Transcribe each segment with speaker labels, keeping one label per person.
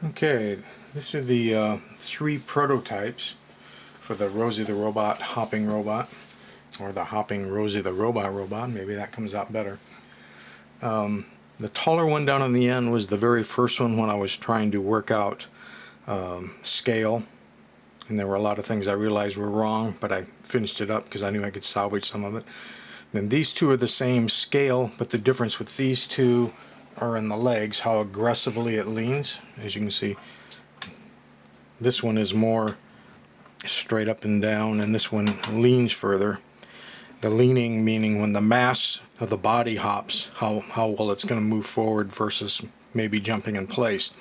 Speaker 1: Okay, these are the three prototypes for the Rosie the Robot hopping robot, or the hopping Rosie the robot. Maybe that comes out better. The taller one down on the end was the very first one when I was trying to work out scale, and there were a lot of things I realized were wrong, but I finished it up because I knew I could salvage some of it. Then these two are the same scale, but the difference with these two are in the legs, how aggressively it leans. As you can see, this one is more straight up and down, and this one leans further. The leaning meaning when the mass of the body hops, how well it's going to move forward versus maybe jumping in place.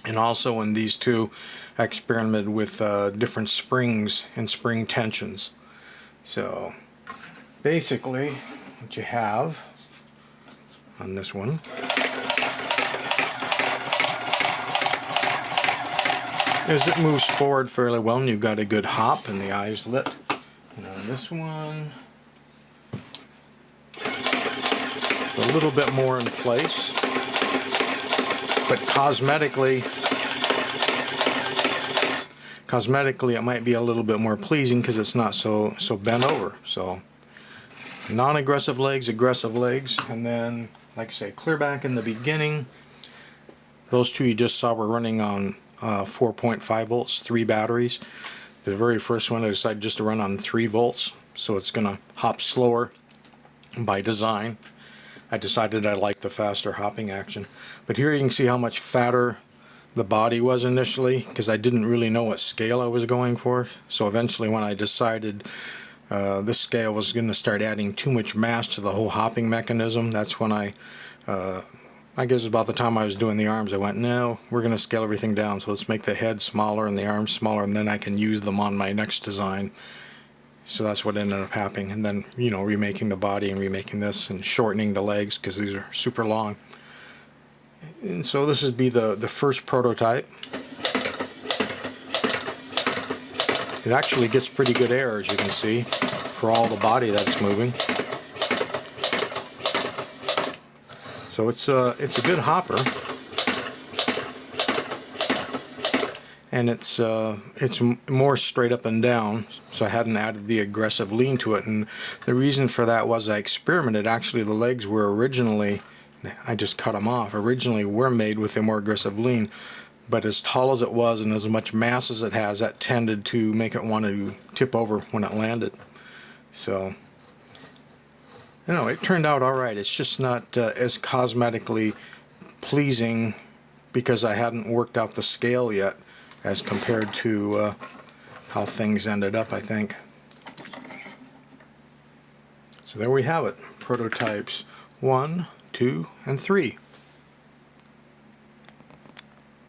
Speaker 1: And also in these two, I experimented with different springs and spring tensions. So basically what you have on this one is it moves forward fairly well, and you've got a good hop and the eye's lit. And on this one, it's a little bit more in place, but cosmetically it might be a little bit more pleasing because it's not so bent over. So non-aggressive legs, aggressive legs, and then, like I say, clear back in the beginning. Those two you just saw were running on 4.5 volts, 3 batteries. The very first one I decided just to run on 3 volts, so it's going to hop slower by design. I decided I liked the faster hopping action. But here you can see how much fatter the body was initially, because I didn't really know what scale I was going for. So eventually when I decided this scale was going to start adding too much mass to the whole hopping mechanism, that's when I guess about the time I was doing the arms, I went, no, we're going to scale everything down, so let's make the head smaller and the arms smaller, and then I can use them on my next design. So that's what ended up happening. And then, you know, remaking the body and remaking this and shortening the legs because these are super long. And so this would be the first prototype. It actually gets pretty good air, as you can see, for all the body that's moving. So it's a good hopper, and it's more straight up and down. So I hadn't added the aggressive lean to it, and the reason for that was I experimented. Actually, the legs were originally, I just cut them off. Originally, were made with a more aggressive lean, but as tall as it was and as much mass as it has, that tended to make it want to tip over when it landed. So, you know, it turned out all right. It's just not as cosmetically pleasing because I hadn't worked out the scale yet as compared to how things ended up, I think. So there we have it. Prototypes 1, 2, and 3.